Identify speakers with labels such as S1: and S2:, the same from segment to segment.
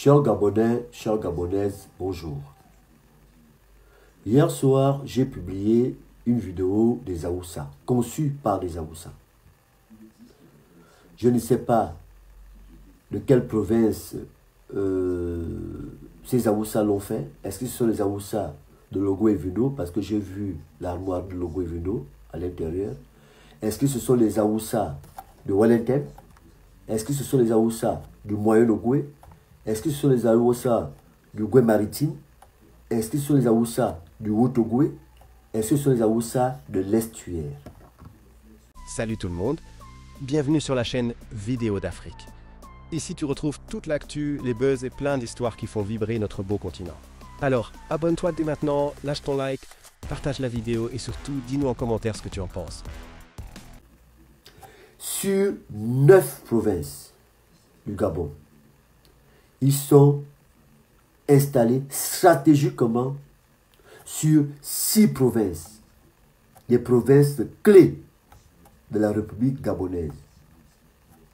S1: Chers Gabonais, chères Gabonaises, bonjour. Hier soir, j'ai publié une vidéo des Aoussa, conçue par des Aoussa. Je ne sais pas de quelle province ces Aoussa l'ont fait. Est-ce que ce sont les Aoussa de Logo et Vino? Parce que j'ai vu l'armoire de Logo et Vino à l'intérieur. Est-ce que ce sont les Aoussa de Wellington? Est-ce que ce sont les Aoussa du Moyen-Ogoué? Est-ce que ce sont les Aoussa du Goué maritime? Est-ce que ce sont les Aoussa du Haut-Ogoué? Est-ce que ce sont les Aoussa de l'estuaire?
S2: Salut tout le monde, bienvenue sur la chaîne Vidéo d'Afrique. Ici tu retrouves toute l'actu, les buzz et plein d'histoires qui font vibrer notre beau continent. Alors, abonne-toi dès maintenant, lâche ton like, partage la vidéo et surtout dis-nous en commentaire ce que tu en penses.
S1: Sur 9 provinces du Gabon, ils sont installés stratégiquement sur 6 provinces, des provinces clés de la République gabonaise,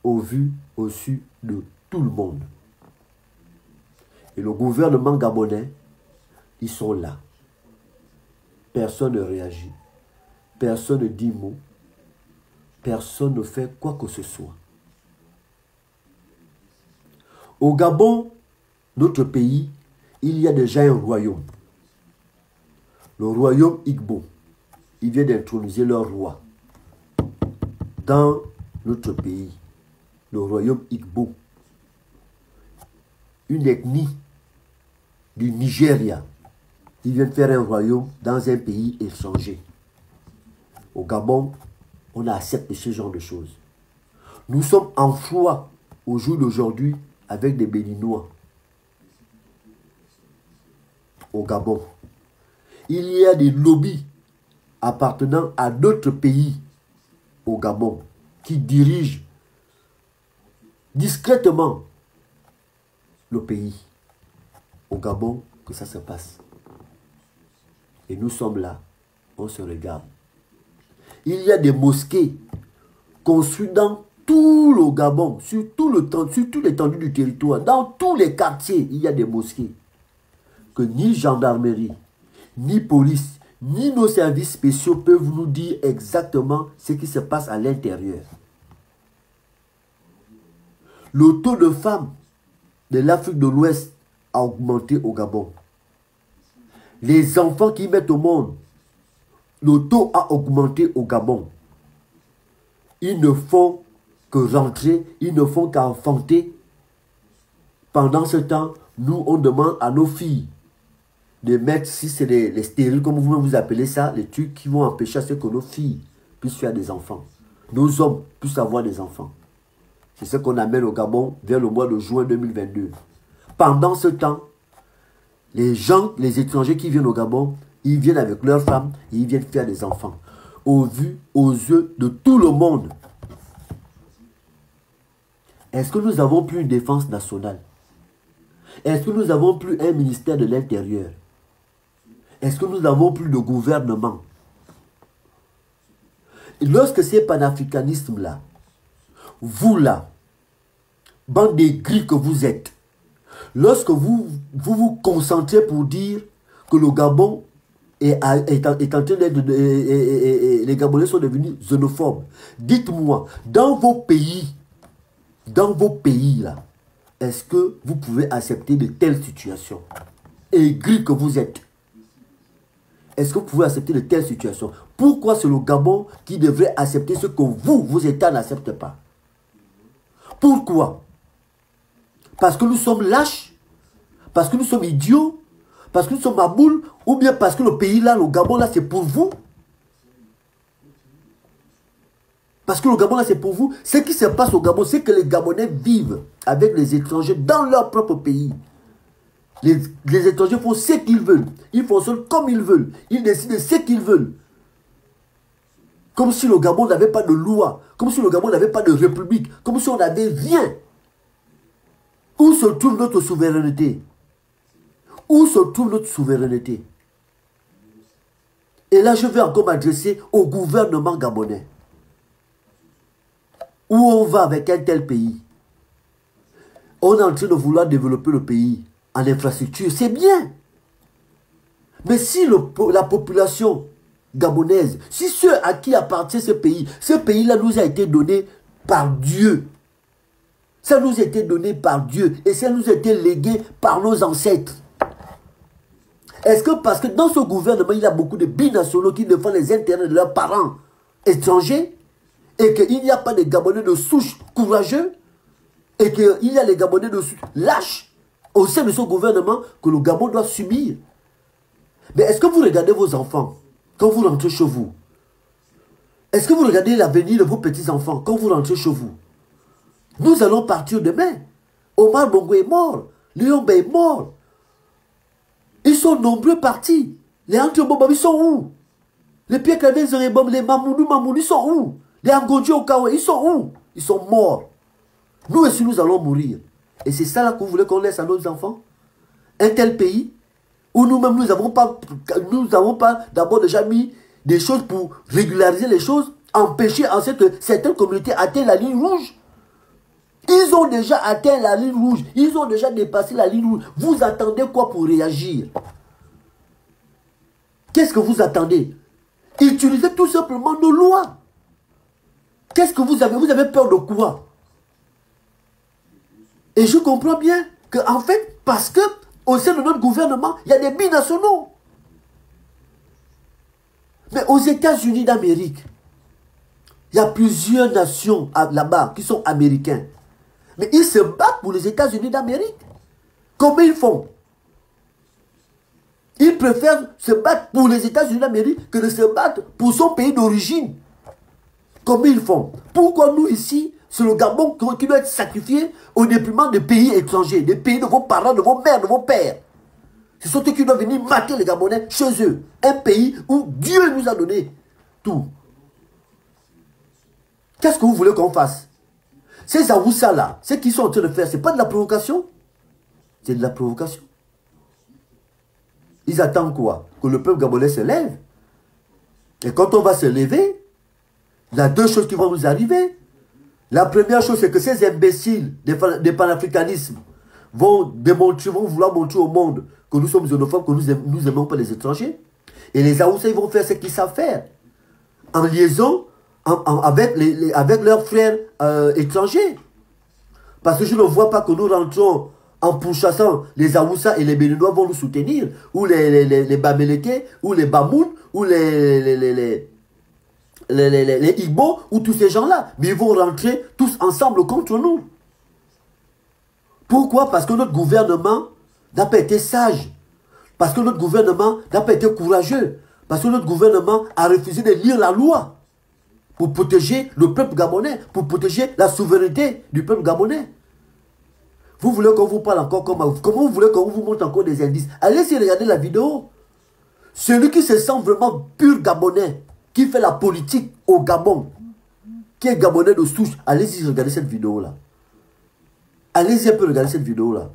S1: au vu, au su de tout le monde. Et le gouvernement gabonais, ils sont là. Personne ne réagit, personne ne dit mot, personne ne fait quoi que ce soit. Au Gabon, notre pays, il y a déjà un royaume. Le royaume Igbo. Il vient d'introniser leur roi dans notre pays. Le royaume Igbo. Une ethnie du Nigeria. Ils viennent faire un royaume dans un pays étranger. Au Gabon, on accepte ce genre de choses. Nous sommes en foi au jour d'aujourd'hui avec des Béninois. Au Gabon, il y a des lobbies appartenant à d'autres pays au Gabon qui dirigent discrètement le pays. Au Gabon, que ça se passe. Et nous sommes là, on se regarde. Il y a des mosquées construites dans tout le Gabon, sur toute l'étendue du territoire, dans tous les quartiers, il y a des mosquées. Que ni gendarmerie, ni police, ni nos services spéciaux peuvent nous dire exactement ce qui se passe à l'intérieur. Le taux de femmes de l'Afrique de l'Ouest a augmenté au Gabon. Les enfants qui mettent au monde, le taux a augmenté au Gabon. Ils ne font que rentrer, ils ne font qu'enfanter. Pendant ce temps, nous, on demande à nos filles de mettre, si c'est les stériles, comme vous appelez ça, les trucs qui vont empêcher à ce que nos filles puissent faire des enfants. Nos hommes puissent avoir des enfants. C'est ce qu'on amène au Gabon vers le mois de juin 2022. Pendant ce temps, les gens, les étrangers qui viennent au Gabon, ils viennent avec leurs femmes et ils viennent faire des enfants. Au vu, aux yeux de tout le monde. Est-ce que nous avons plus une défense nationale? Est-ce que nous n'avons plus un ministère de l'Intérieur? Est-ce que nous n'avons plus de gouvernement? Et lorsque ces panafricanismes-là, vous là, bande de gris que vous êtes, lorsque vous vous concentrez pour dire que le Gabon est en train d'être, les Gabonais sont devenus xénophobes, dites-moi, dans vos pays là, est-ce que vous pouvez accepter de telles situations? Aigris que vous êtes. Est-ce que vous pouvez accepter de telles situations? Pourquoi c'est le Gabon qui devrait accepter ce que vos États n'acceptent pas? Pourquoi? Parce que nous sommes lâches? Parce que nous sommes idiots? Parce que nous sommes à boule? Ou bien parce que le pays là, le Gabon là, c'est pour vous? Parce que le Gabon là, c'est pour vous. Ce qui se passe au Gabon, c'est que les Gabonais vivent avec les étrangers dans leur propre pays. Les étrangers font ce qu'ils veulent. Ils fonctionnent comme ils veulent. Ils décident de ce qu'ils veulent. Comme si le Gabon n'avait pas de loi. Comme si le Gabon n'avait pas de république. Comme si on n'avait rien. Où se trouve notre souveraineté? Où se trouve notre souveraineté? Et là, je vais encore m'adresser au gouvernement gabonais. Où on va avec un tel pays? on est en train de vouloir développer le pays en infrastructure, c'est bien. Mais si la population gabonaise, si ceux à qui appartient ce pays-là nous a été donné par Dieu. Ça nous a été donné par Dieu et ça nous a été légué par nos ancêtres. Est-ce que parce que dans ce gouvernement, il y a beaucoup de binationaux qui défendent les intérêts de leurs parents étrangers et qu'il n'y a pas de Gabonais de souche courageux et qu'il y a les Gabonais de souche lâches au sein de ce gouvernement que le Gabon doit subir? Mais est-ce que vous regardez vos enfants quand vous rentrez chez vous? Est-ce que vous regardez l'avenir de vos petits-enfants quand vous rentrez chez vous? Nous allons partir demain. Omar Bongo est mort. Léon Bay est mort. Ils sont nombreux partis. Les Antio-Bobam, ils sont où? Les Pierre-Claver Zerebom, les Mamoudou, ils sont où? Les Angodji Okawe, ils sont où? Ils sont morts. Nous aussi, nous allons mourir. Et c'est ça là que vous voulez qu'on laisse à nos enfants? Un tel pays où nous-mêmes, nous n'avons pas d'abord déjà mis des choses pour régulariser les choses, empêcher en fait que certaines communautés atteignent la ligne rouge. Ils ont déjà atteint la ligne rouge. Ils ont déjà dépassé la ligne rouge. Vous attendez quoi pour réagir? Qu'est-ce que vous attendez? Utilisez tout simplement nos lois. Qu'est-ce que vous avez? Vous avez peur de quoi? Et je comprends bien que, en fait, parce que au sein de notre gouvernement, il y a des binationaux. Mais aux États-Unis d'Amérique, il y a plusieurs nations là-bas qui sont américains. Mais ils se battent pour les États-Unis d'Amérique. Comment ils font? Ils préfèrent se battre pour les États-Unis d'Amérique que de se battre pour son pays d'origine. Comment ils font? Pourquoi nous ici, c'est le Gabon qui doit être sacrifié au déploiement des pays étrangers, des pays de vos parents, de vos mères, de vos pères? Ce sont eux qui doivent venir mater les Gabonais chez eux. Un pays où Dieu nous a donné tout. Qu'est-ce que vous voulez qu'on fasse? Ces Aoussa là, ce qu'ils sont en train de faire, ce n'est pas de la provocation. C'est de la provocation. Ils attendent quoi? Que le peuple gabonais se lève. Et quand on va se lever, il y a deux choses qui vont nous arriver. La première chose, c'est que ces imbéciles des panafricanismes vont vouloir montrer au monde que nous sommes xénophobes, que nous aimons pas les étrangers. Et les Aoussa, ils vont faire ce qu'ils savent faire. En liaison avec leurs frères étrangers. Parce que je ne vois pas que nous rentrons en pourchassant les Aoussa et les Béninois vont nous soutenir, ou les Babeleke, ou les Bamoun, ou les Igbo, ou tous ces gens-là. Mais ils vont rentrer tous ensemble contre nous. Pourquoi? Parce que notre gouvernement n'a pas été sage. Parce que notre gouvernement n'a pas été courageux. Parce que notre gouvernement a refusé de lire la loi pour protéger le peuple gabonais, pour protéger la souveraineté du peuple gabonais. Vous voulez qu'on vous parle encore comment vous voulez qu'on vous montre encore des indices? Allez-y regarder la vidéo. Celui qui se sent vraiment pur gabonais, qui fait la politique au Gabon, qui est gabonais de souche, allez-y regarder cette vidéo-là. Allez-y un peu regarder cette vidéo-là.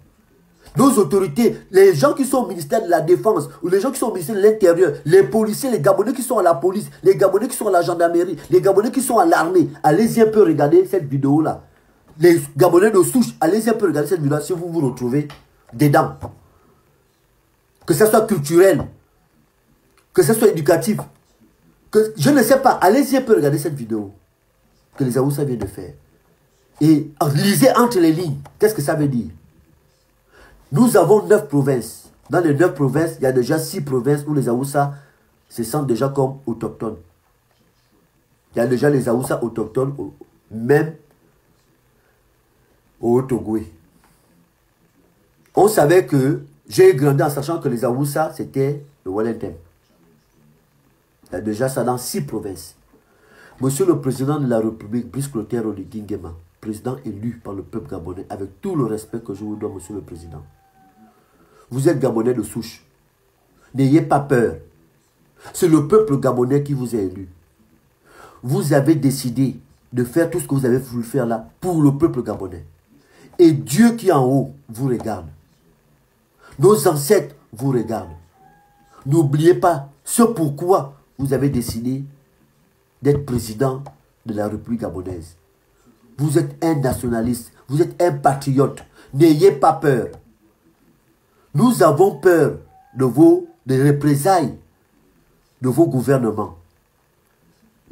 S1: Nos autorités, les gens qui sont au ministère de la Défense, ou les gens qui sont au ministère de l'Intérieur, les policiers, les Gabonais qui sont à la police, les Gabonais qui sont à la gendarmerie, les Gabonais qui sont à l'armée, allez-y un peu regarder cette vidéo-là. Les Gabonais de souche, allez-y un peu regarder cette vidéo-là si vous vous retrouvez dedans. Que ce soit culturel, que ce soit éducatif, que je ne sais pas, allez-y un peu regarder cette vidéo que les Aoussa viennent de faire. Et lisez entre les lignes. Qu'est-ce que ça veut dire? Nous avons 9 provinces. Dans les 9 provinces, il y a déjà 6 provinces où les Aoussa se sentent déjà comme autochtones. Il y a déjà les Aoussa autochtones, même au Haut-Ogoué. On savait que j'ai grandi en sachant que les Aoussa, c'était le Wellington. Il y a déjà ça dans 6 provinces. Monsieur le Président de la République, Brice Clotaire Oligui Nguema, président élu par le peuple gabonais, avec tout le respect que je vous dois, Monsieur le Président. Vous êtes Gabonais de souche. N'ayez pas peur. C'est le peuple gabonais qui vous a élu. Vous avez décidé de faire tout ce que vous avez voulu faire là pour le peuple gabonais. Et Dieu qui est en haut vous regarde. Nos ancêtres vous regardent. N'oubliez pas ce pourquoi vous avez décidé d'être président de la République gabonaise. Vous êtes un nationaliste, vous êtes un patriote. N'ayez pas peur. Nous avons peur des représailles de vos gouvernements.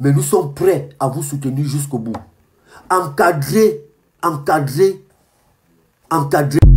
S1: Mais nous sommes prêts à vous soutenir jusqu'au bout. Encadrez, encadrez, encadrez.